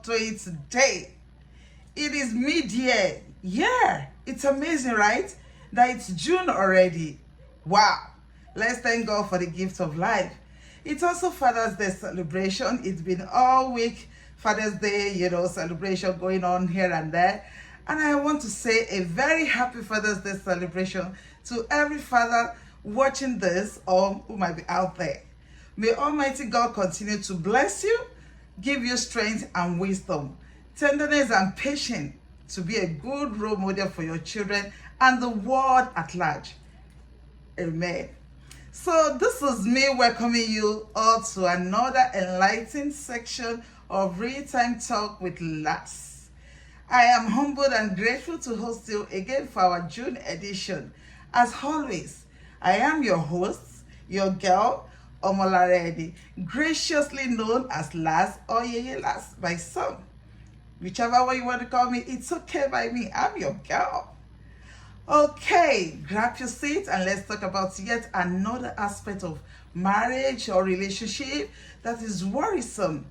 to it today. It is mid-year. Yeah, it's amazing, right? That it's June already. Wow. Let's thank God for the gift of life. It's also Father's Day celebration. It's been all week Father's Day, celebration going on here and there. And I want to say a very happy Father's Day celebration to every father watching this or who might be out there. May Almighty God continue to bless you, give you strength and wisdom, tenderness and patience to be a good role model for your children and the world at large. Amen. So this is me welcoming you all to another enlightening section of Real-Time Talk with Lars. I am humbled and grateful to host you again for our June edition. As always, I am your host, your girl, Omolaredi, graciously known as Lars or Yeye Lars by some. Whichever way you want to call me, it's okay by me. I'm your girl. Okay, grab your seat and let's talk about yet another aspect of marriage or relationship that is worrisome.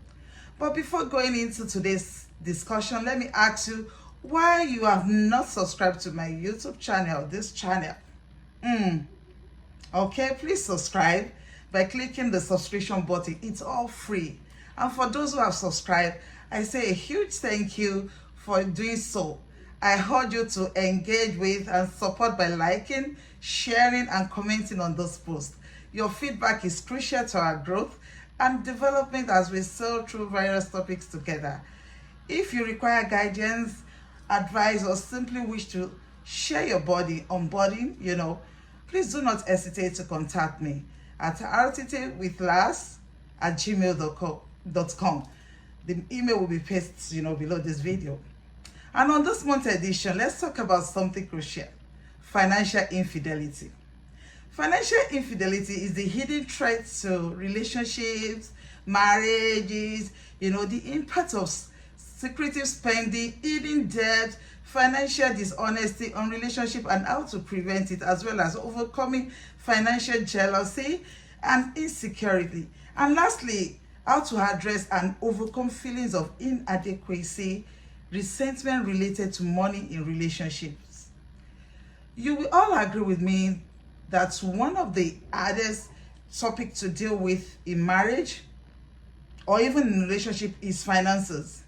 But before going into today's discussion, let me ask you why you have not subscribed to my YouTube channel, this channel. Okay, please subscribe by clicking the subscription button. It's all free. And for those who have subscribed, I say a huge thank you for doing so. I urge you to engage with and support by liking, sharing, and commenting on this post. Your feedback is crucial to our growth and development as we sail through various topics together. If you require guidance, advice, or simply wish to share your onboarding, please do not hesitate to contact me at RTTwithLars@gmail.com. The email will be pasted, below this video. And on this month's edition, let's talk about something crucial: financial infidelity. Financial infidelity is the hidden threat to relationships, marriages, the impact of secretive spending, hidden debt, financial dishonesty on relationship, and how to prevent it, as well as overcoming financial jealousy and insecurity. And lastly, how to address and overcome feelings of inadequacy, resentment related to money in relationships. You will all agree with me that one of the hardest topics to deal with in marriage or even in relationship is finances.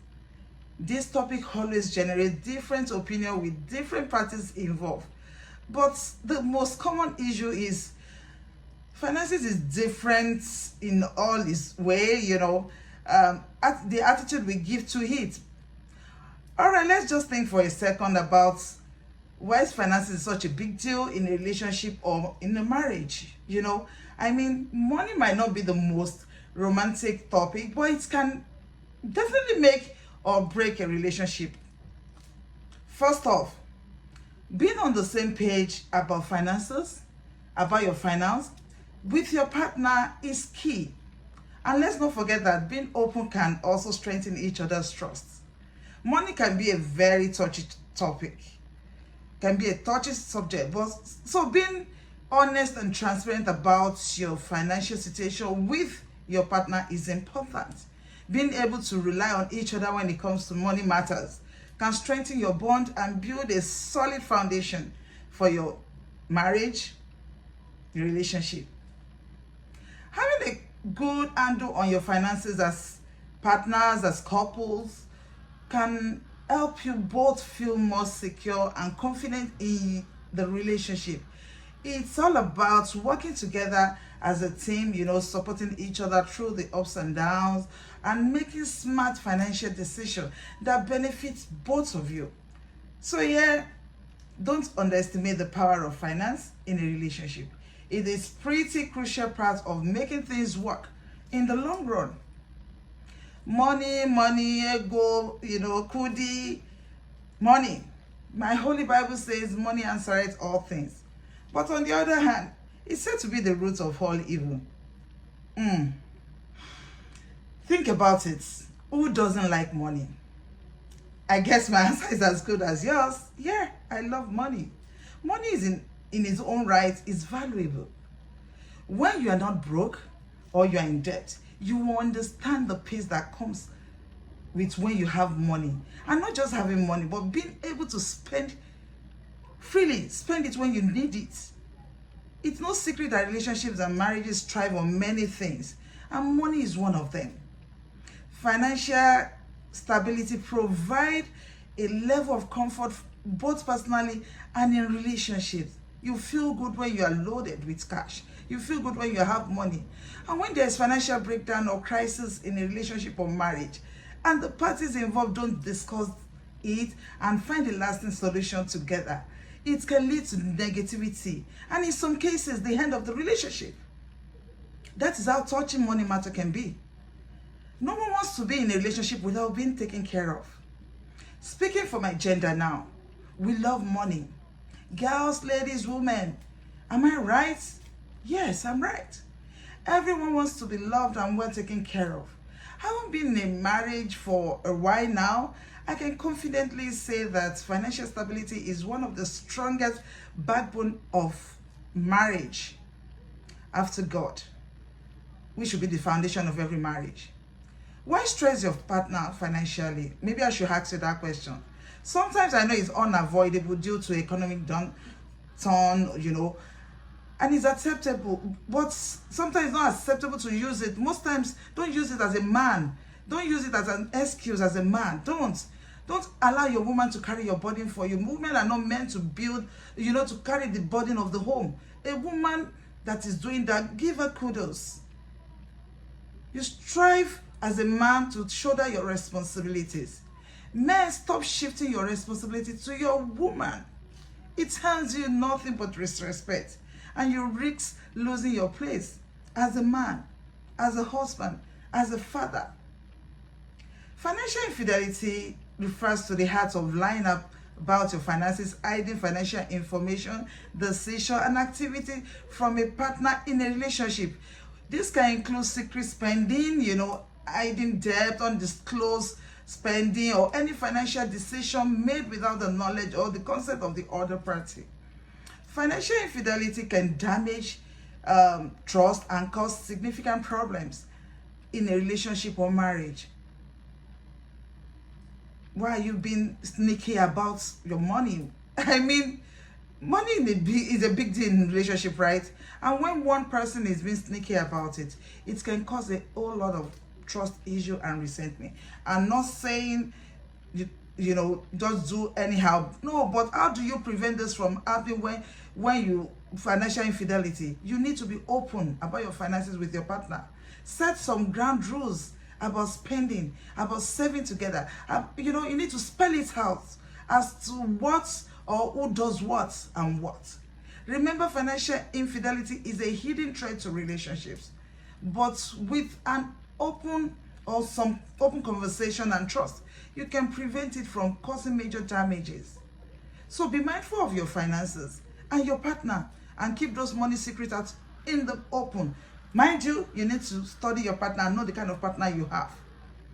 This topic always generates different opinions with different parties involved. But the most common issue is finances is different in all its way, the attitude we give to it. All right, let's just think for a second about why finances is such a big deal in a relationship or in a marriage. Money might not be the most romantic topic, but it can definitely make or break a relationship. First off, being on the same page about finances, about your finance, with your partner is key. And let's not forget that being open can also strengthen each other's trust. Money can be a very touchy topic, can be a touchy subject, but so being honest and transparent about your financial situation with your partner is important. Being able to rely on each other when it comes to money matters can strengthen your bond and build a solid foundation for your marriage, your relationship. Having a good handle on your finances as partners, as couples, can help you both feel more secure and confident in the relationship. It's all about working together as a team, supporting each other through the ups and downs and making smart financial decisions that benefit both of you. So don't underestimate the power of finance in a relationship. It is pretty crucial part of making things work in the long run. Money, ego, kudi, money. My Holy Bible says money answereth all things. But on the other hand, it's said to be the root of all evil. Think about it. Who doesn't like money? I guess my answer is as good as yours. Yeah, I love money. Money is in its own right is valuable. When you are not broke or you are in debt, you will understand the peace that comes with when you have money. And not just having money, but being able to spend freely. Spend it when you need it. It's no secret that relationships and marriages thrive on many things, and money is one of them. Financial stability provides a level of comfort both personally and in relationships. You feel good when you are loaded with cash. You feel good when you have money. And when there's financial breakdown or crisis in a relationship or marriage, and the parties involved don't discuss it and find a lasting solution together, it can lead to negativity and in some cases the end of the relationship. That is how touchy money matter can be. No one wants to be in a relationship without being taken care of. Speaking for my gender now, we love money. Girls, ladies, women, am I right? Yes, I'm right. Everyone wants to be loved and well taken care of. Having been in a marriage for a while now, I can confidently say that financial stability is one of the strongest backbone of marriage after God, which should be the foundation of every marriage. Why stress your partner financially? Maybe I should ask you that question. Sometimes I know it's unavoidable due to economic downturn, and it's acceptable, but sometimes it's not acceptable to use it. Most times, don't use it as a man. Don't use it as an excuse as a man. Don't allow your woman to carry your burden for you. Women are not meant to build, to carry the burden of the home. A woman that is doing that, give her kudos. You strive as a man to shoulder your responsibilities. Men, stop shifting your responsibility to your woman. It earns you nothing but disrespect, and you risk losing your place as a man, as a husband, as a father. Financial infidelity refers to the act of lying up about your finances, hiding financial information, decision, and activity from a partner in a relationship. This can include secret spending, hiding debt, undisclosed spending, or any financial decision made without the knowledge or the consent of the other party. Financial infidelity can damage trust and cause significant problems in a relationship or marriage. Why are you being sneaky about your money? I mean, money is a big deal in a relationship, right? And when one person is being sneaky about it, it can cause a whole lot of trust issue and resentment. I'm not saying just do anyhow. No, but how do you prevent this from happening when you financial infidelity? You need to be open about your finances with your partner. Set some ground rules about spending, about saving together. You need to spell it out as to what or who does what and what. Remember, financial infidelity is a hidden threat to relationships, but with an open conversation and trust, you can prevent it from causing major damages. So be mindful of your finances and your partner, and keep those money secrets out in the open. Mind you, you need to study your partner and know the kind of partner you have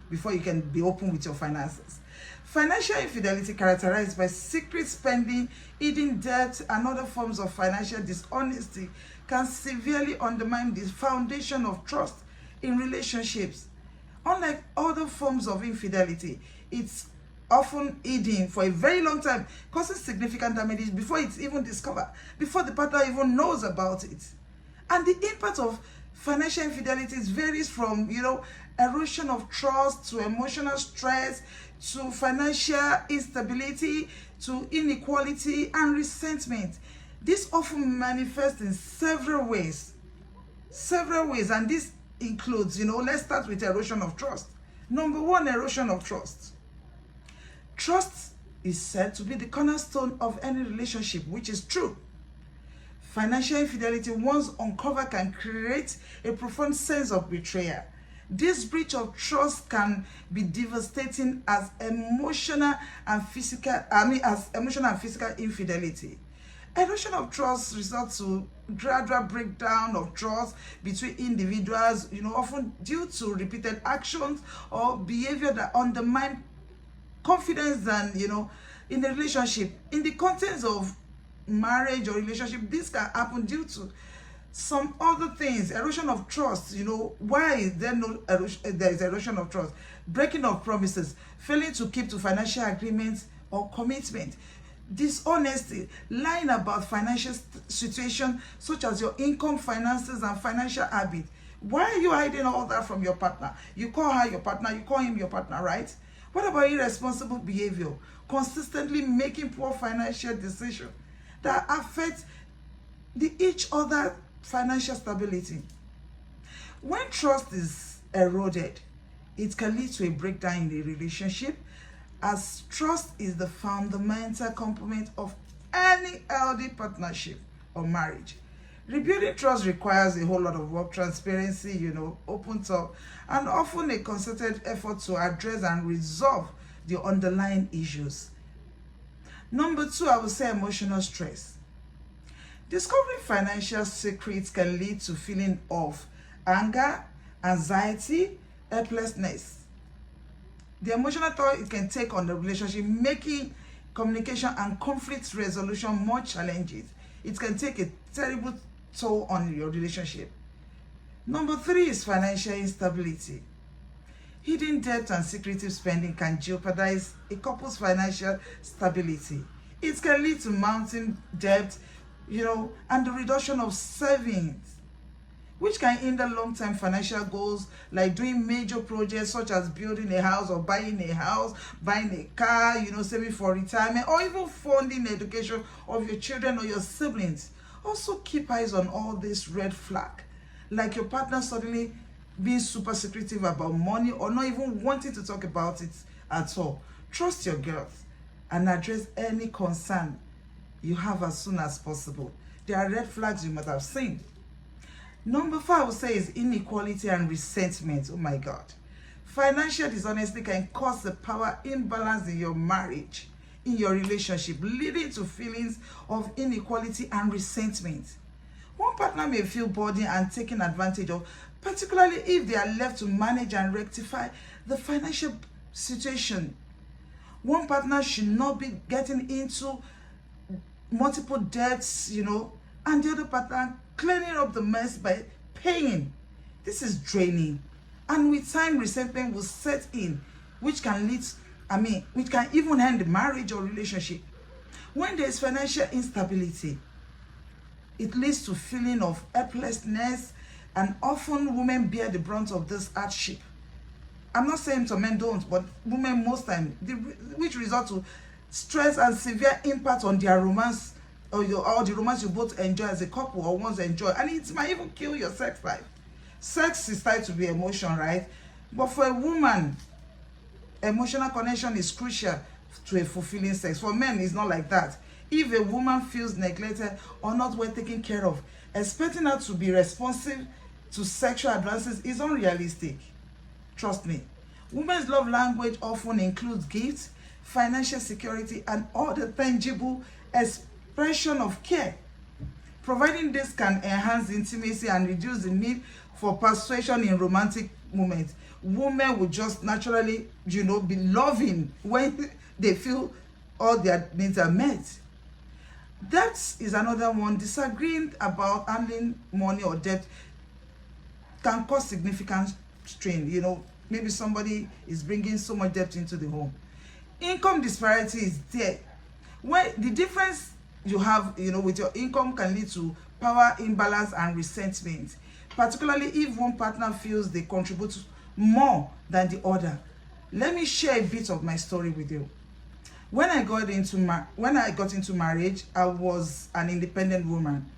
before you can be open with your finances. Financial infidelity, characterized by secret spending, hidden debt, and other forms of financial dishonesty, can severely undermine the foundation of trust in relationships. Unlike other forms of infidelity, it's often hidden for a very long time, causing significant damage before it's even discovered, before the partner even knows about it. And the impact of financial infidelity varies from, erosion of trust, to emotional stress, to financial instability, to inequality and resentment. This often manifests in several ways, and this includes, let's start with erosion of trust. Number one, erosion of trust. Trust is said to be the cornerstone of any relationship, which is true. Financial infidelity, once uncovered, can create a profound sense of betrayal. This breach of trust can be devastating as emotional and physical infidelity. Erosion of trust results to gradual breakdown of trust between individuals, often due to repeated actions or behavior that undermine confidence and, in the relationship. In the context of marriage or relationship, this can happen due to some other things. Erosion of trust, why is there no erosion? There is erosion of trust. breaking of promises, failing to keep to financial agreements or commitment, dishonesty, lying about financial situation such as your income, finances, and financial habit. Why are you hiding all that from your partner? You call her your partner, you call him your partner, right? What about irresponsible behavior? Consistently making poor financial decisions that affect each other financial stability. When trust is eroded, it can lead to a breakdown in the relationship, as trust is the fundamental component of any healthy partnership or marriage. Rebuilding trust requires a whole lot of work, transparency, open talk, and often a concerted effort to address and resolve the underlying issues. Number 2, I would say emotional stress. Discovering financial secrets can lead to feeling of anger, anxiety, helplessness. The emotional toll it can take on the relationship, making communication and conflict resolution more challenging. It can take a terrible toll on your relationship. Number 3 is financial instability. Hidden debt and secretive spending can jeopardize a couple's financial stability. It can lead to mounting debt, and the reduction of savings, which can hinder long-term financial goals like doing major projects such as building a house or buying a house, buying a car, saving for retirement, or even funding the education of your children or your siblings. Also keep eyes on all this red flag, like your partner suddenly being super secretive about money or not even wanting to talk about it at all. Trust your girls and address any concern you have as soon as possible. There are red flags you might have seen. Number 4, I would say, is inequality and resentment. Oh my God. Financial dishonesty can cause a power imbalance in your marriage, in your relationship, leading to feelings of inequality and resentment. One partner may feel burdened and taken advantage of, particularly if they are left to manage and rectify the financial situation. One partner should not be getting into multiple debts, and the other partner cleaning up the mess by paying. This is draining. And with time, resentment will set in, which can even end the marriage or relationship. When there is financial instability, it leads to feeling of helplessness, and often women bear the brunt of this hardship. I'm not saying some men don't, but women most time, which result to stress and severe impact on their romance or the romance you both enjoy as a couple or once enjoy, and it might even kill your sex life. Sex is tied to be emotion, right? But for a woman, emotional connection is crucial to a fulfilling sex. For men, it's not like that. If a woman feels neglected or not well taken care of, expecting her to be responsive to sexual advances is unrealistic. Trust me. Women's love language often includes gifts, financial security, and other tangible expression of care. Providing this can enhance intimacy and reduce the need for persuasion in romantic moments. Women will just naturally, be loving when they feel all their needs are met. That is another one. Disagreeing about handling money or debt can cause significant strain. Maybe somebody is bringing so much debt into the home. Income disparity is there. When the difference you have, with your income can lead to power imbalance and resentment, particularly if one partner feels they contribute more than the other. Let me share a bit of my story with you. When I got into marriage, I was an independent woman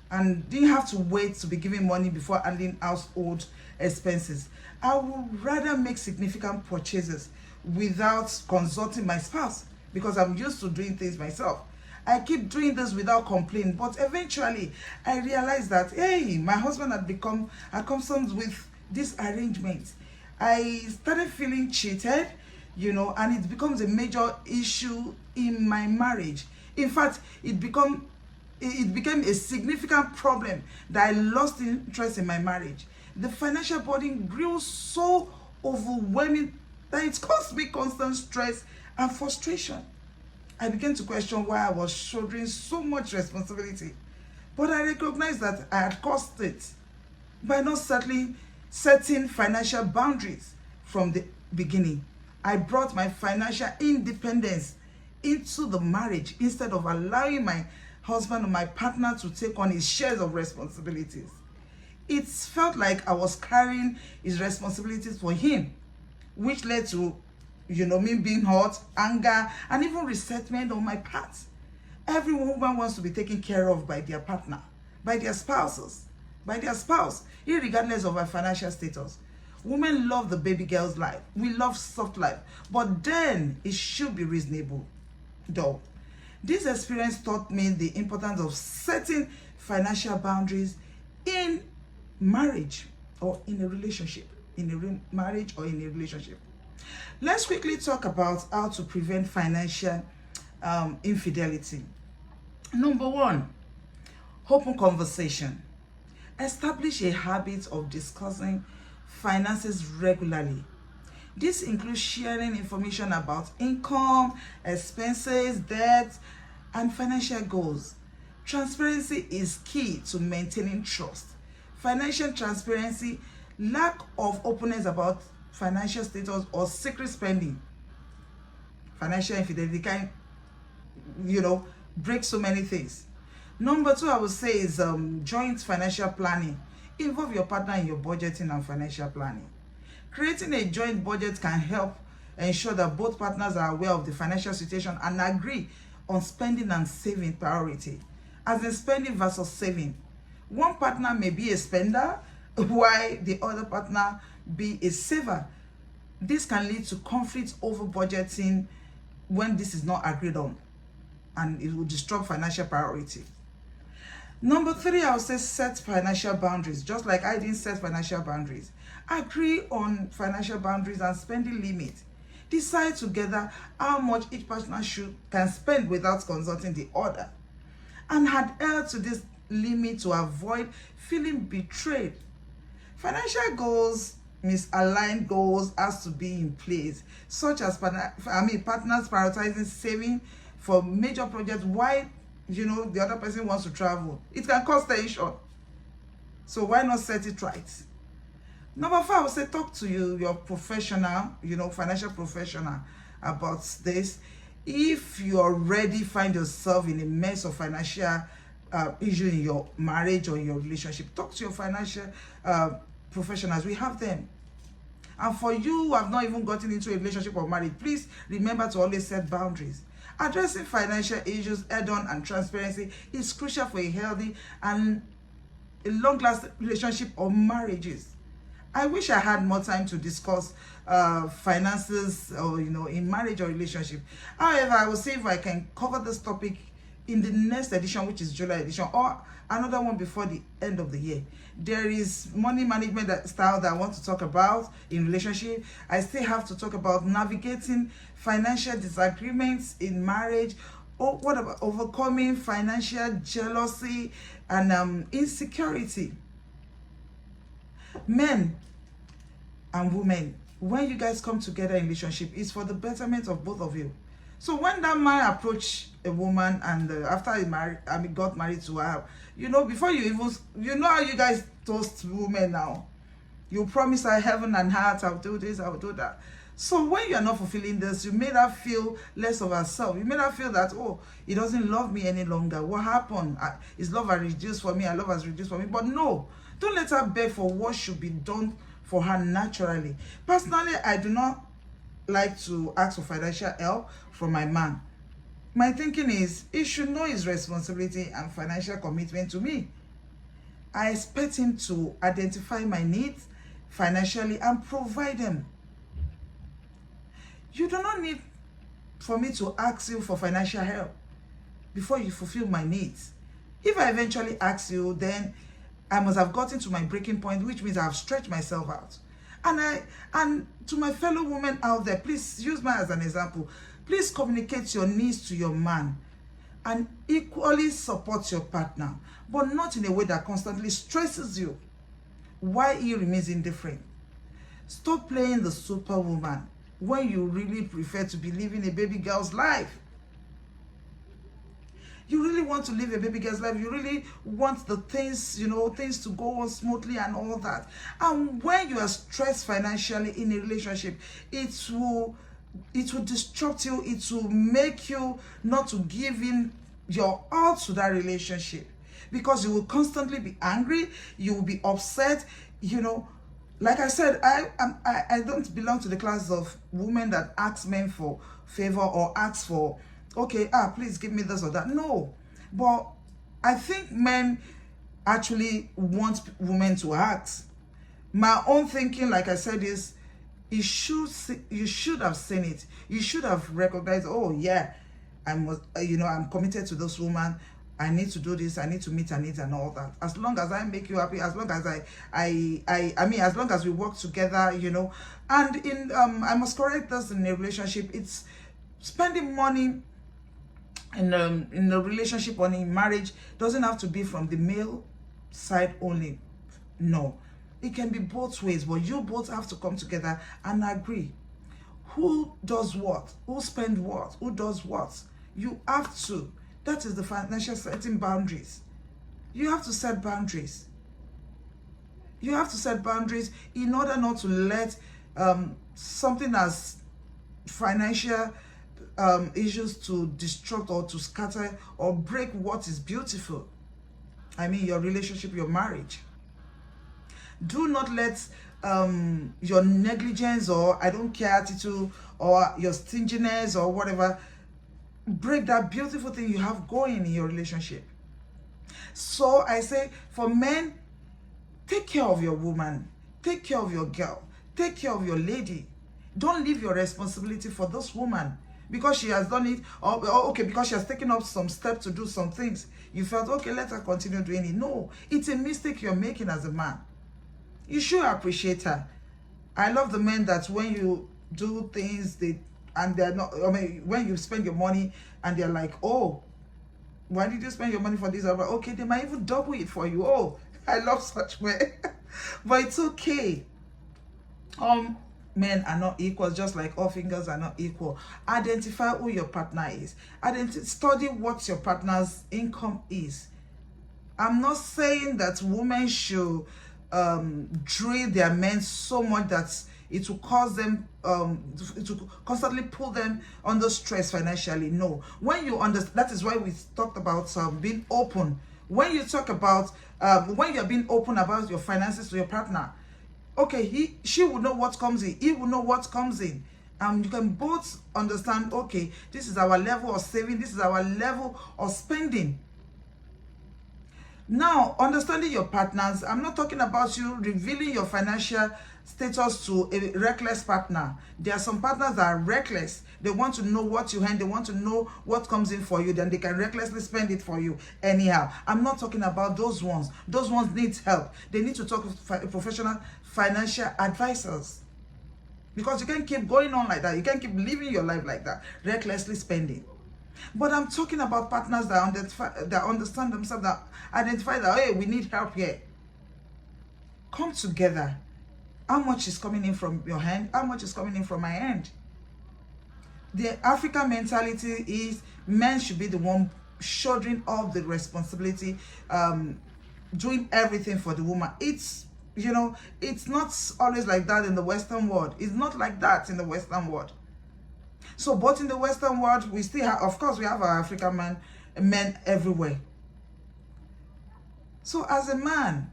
and didn't have to wait to be giving money before handling household expenses. I would rather make significant purchases without consulting my spouse because I'm used to doing things myself. I keep doing this without complaint, but eventually I realized that, hey, my husband had become accustomed with this arrangement. I started feeling cheated, and it becomes a major issue in my marriage. In fact, it became a significant problem that I lost interest in my marriage. The financial burden grew so overwhelming that it caused me constant stress and frustration. I began to question why I was shouldering so much responsibility, but I recognized that I had caused it by not setting financial boundaries from the beginning. I brought my financial independence into the marriage instead of allowing my husband or my partner to take on his shares of responsibilities. It felt like I was carrying his responsibilities for him, which led to, me being hurt, anger, and even resentment on my part. Every woman wants to be taken care of by their partner, by their spouses, by their spouse, irregardless of her financial status. Women love the baby girl's life. We love soft life, but then it should be reasonable, though. This experience taught me the importance of setting financial boundaries in marriage or in a relationship. Marriage or in a relationship. Let's quickly talk about how to prevent financial infidelity. Number one, open conversation. Establish a habit of discussing finances regularly. This includes sharing information about income, expenses, debt, and financial goals. Transparency is key to maintaining trust. Financial transparency, lack of openness about financial status, or secret spending. Financial infidelity can, break so many things. Number two, I would say, is joint financial planning. Involve your partner in your budgeting and financial planning. Creating a joint budget can help ensure that both partners are aware of the financial situation and agree on spending and saving priority. As in spending versus saving. One partner may be a spender while the other partner be a saver. This can lead to conflicts over budgeting when this is not agreed on, and it will disrupt financial priority. Number three, I would say set financial boundaries. Just like I didn't set financial boundaries. Agree on financial boundaries and spending limits. Decide together how much each partner can spend without consulting the other. And adhere to this limit to avoid feeling betrayed. Financial goals, misaligned goals, has to be in place, such as partners prioritizing saving for major projects while the other person wants to travel. It can cause tension. So why not set it right? Number four, I would say talk to your professional, financial professional about this. If you already find yourself in a mess of financial issue in your marriage or in your relationship, talk to your financial professionals. We have them. And for you who have not even gotten into a relationship or marriage, please remember to always set boundaries. Addressing financial issues head-on and transparency is crucial for a healthy and a long-lasting relationship or marriages. I wish I had more time to discuss finances or in marriage or relationship. However, I will see if I can cover this topic in the next edition, which is July edition, or another one before the end of the year. There is money management style that I want to talk about in relationship. I still have to talk about navigating financial disagreements in marriage. Or what about overcoming financial jealousy and insecurity? Men and women, when you guys come together in relationship, it's for the betterment of both of you. So when that man approached a woman and after he got married to her, before you even, how you guys toast women now. You promise her heaven and heart, I'll do this, I'll do that. So when you're not fulfilling this, you made her feel less of herself. You made her feel that, oh, he doesn't love me any longer. What happened? His love has reduced for me, her love has reduced for me. But no, don't let her beg for what should be done for her naturally. Personally, I do not like to ask for financial help from my man. My thinking is, he should know his responsibility and financial commitment to me. I expect him to identify my needs financially and provide them. You do not need for me to ask you for financial help before you fulfill my needs. If I eventually ask you, then I must have gotten to my breaking point, which means I've stretched myself out. And to my fellow women out there, please use me as an example. Please communicate your needs to your man and equally support your partner, but not in a way that constantly stresses you while he remains indifferent. Stop playing the superwoman when you really prefer to be living a baby girl's life. You really want to live a baby girl's life. You really want the things, things to go on smoothly and all that. And when you are stressed financially in a relationship, it will disrupt you. It will make you not to give in your all to that relationship, because you will constantly be angry. You will be upset. Like I said, I don't belong to the class of women that ask men for favor or ask for, okay, please give me this or that. No. But I think men actually want women to ask. My own thinking, like I said, is you should have seen it. You should have recognized, oh yeah, I'm committed to this woman. I need to do this, I need to meet her needs and all that. As long as I make you happy, as long as as long as we work together, And I must correct this, in a relationship, it's spending money in a relationship or in marriage doesn't have to be from the male side only. No. It can be both ways, but you both have to come together and agree. Who does what? Who spends what? Who does what? You have to. That is the financial setting boundaries. You have to set boundaries. You have to set boundaries in order not to let something as financial issues to disrupt or to scatter or break what is beautiful. I mean, your relationship, your marriage. Do not let your negligence or I don't care attitude or your stinginess or whatever break that beautiful thing you have going in your relationship. So I say, for men, take care of your woman, take care of your girl, take care of your lady. Don't leave your responsibility for this woman because she has done it, or okay, because she has taken up some steps to do some things. You felt, okay, let her continue doing it. No, it's a mistake you're making as a man. You should appreciate her. I love the men that when you do things, they're not, when you spend your money and they're like, oh, why did you spend your money for this? Okay, they might even double it for you. Oh, I love such men. But it's okay. Men are not equal, just like all fingers are not equal. Identify who your partner is. Study what your partner's income is. I'm not saying that women should drill their men so much that it will cause them, it will constantly pull them under stress financially. No. When you understand, that is why we talked about being open. When you talk about, when you're being open about your finances to your partner, okay, she will know what comes in, he will know what comes in. You can both understand, okay, this is our level of saving, this is our level of spending. Now, understanding your partners, I'm not talking about you revealing your financial status to a reckless partner. There are some partners that are reckless. They want to know what you earn. They want to know what comes in for you. Then they can recklessly spend it for you anyhow. I'm not talking about those ones. Those ones need help. They need to talk with professional financial advisors. Because you can't keep going on like that. You can't keep living your life like that, recklessly spending. But I'm talking about partners that understand themselves, that identify that, hey, we need help here. Come together. How much is coming in from your hand? How much is coming in from my hand? The African mentality is men should be the one shouldering off the responsibility, doing everything for the woman. It's, it's not always like that in the Western world. It's not like that in the Western world. So, but in the Western world, we still have, of course, we have our African men everywhere. So, as a man,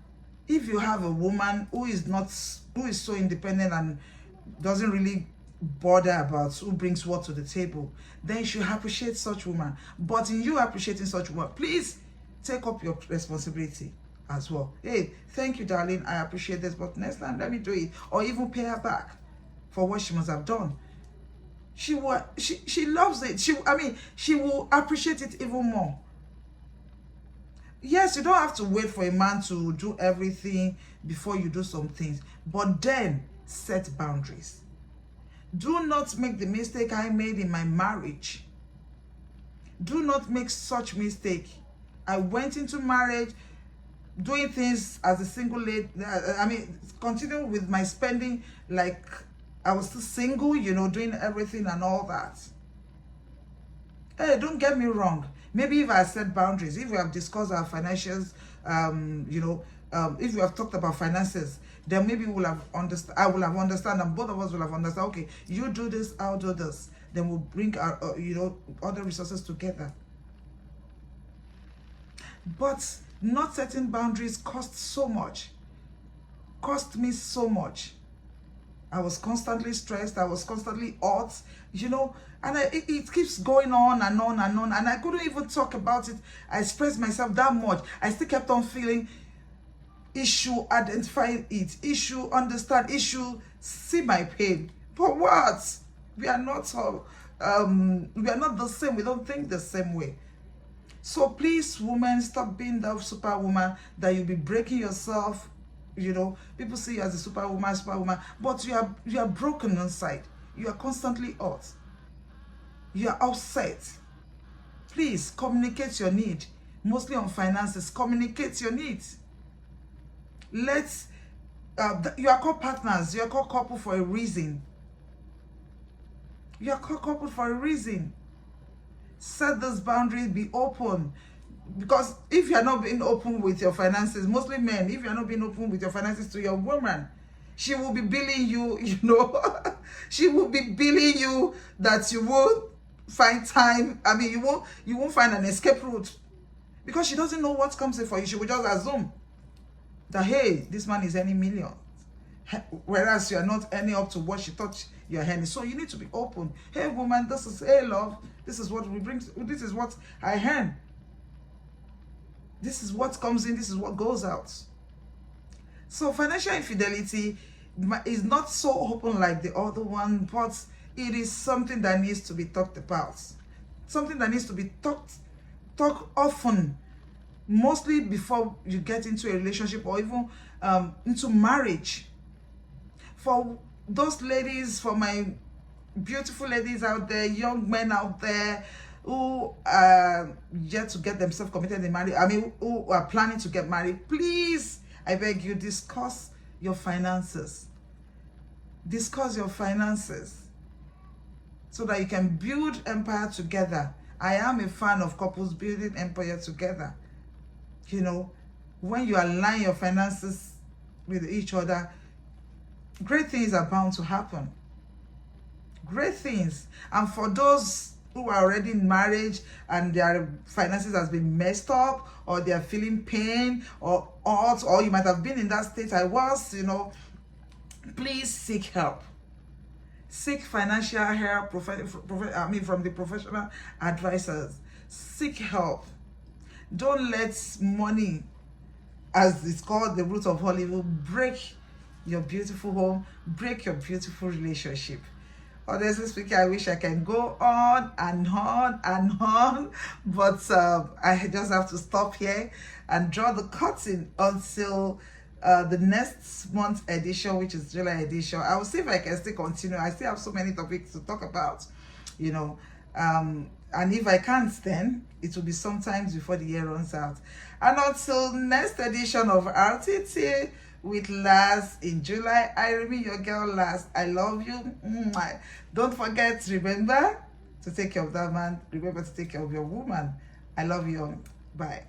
if you have a woman who is so independent and doesn't really bother about who brings what to the table, then you should appreciate such woman. But in you appreciating such woman, please take up your responsibility as well. Hey, thank you, darling. I appreciate this, but next time let me do it, or even pay her back for what she must have done. She loves it. She will appreciate it even more. Yes, you don't have to wait for a man to do everything before you do some things, but then set boundaries. Do not make the mistake I made in my marriage. Do not make such mistake. I went into marriage doing things as a single lady. Continue with my spending like I was still single, doing everything and all that. Hey, don't get me wrong. Maybe if I set boundaries, if we have discussed our financials, if we have talked about finances, then maybe we'll have understand. I will have understand, and both of us will have understand. Okay, you do this, I'll do this. Then we'll bring our, other resources together. But not setting boundaries cost so much. Cost me so much. I was constantly stressed. I was constantly hot, and it keeps going on and on and on. And I couldn't even talk about it. I expressed myself that much. I still kept on feeling issue, identifying it, issue, understand, issue, see my pain. For what? We are not the same. We don't think the same way. So please, women, stop being the superwoman that you'll be breaking yourself. People see you as a superwoman, but you are broken inside. You are constantly hurt. You are upset. Please communicate your need. Mostly on finances, communicate your needs. You are called partners. You are called couple for a reason. You are called couple for a reason. Set those boundaries, be open. Because if you are not being open with your finances, mostly men, if you are not being open with your finances to your woman, she will be billing you, she will be billing you that you won't find time. I mean, you won't find an escape route. Because she doesn't know what comes in for you. She will just assume that, hey, this man is earning millions. Whereas you are not earning up to what she thought you're earning. So you need to be open. Hey, woman, hey, love, this is what we bring. This is what I earn. This is what comes in. This is what goes out. So financial infidelity is not so open like the other one, but it is something that needs to be talked about. Something that needs to be talked often, mostly before you get into a relationship or even into marriage. For those ladies, for my beautiful ladies out there, young men out there who are yet to get themselves committed in marriage, who are planning to get married, please, I beg you, discuss your finances. Discuss your finances so that you can build empire together. I am a fan of couples building empire together. When you align your finances with each other, great things are bound to happen. Great things. And for those who are already in marriage and their finances has been messed up, or they are feeling pain or odds, or you might have been in that state I was, please seek help. Seek financial help from the professional advisors. Seek help. Don't let money, as it's called, the root of all evil, break your beautiful home, break your beautiful relationship. Honestly speaking, I wish I can go on and on and on, but I just have to stop here and draw the curtain until the next month's edition, which is July edition. I will see if I can still continue. I still have so many topics to talk about, and if I can't, then it will be sometimes before the year runs out. And until next edition of RTT with Lars in July, I remain your girl Lars. I love you. Don't forget, remember to take care of that man. Remember to take care of your woman. I love you all. Bye.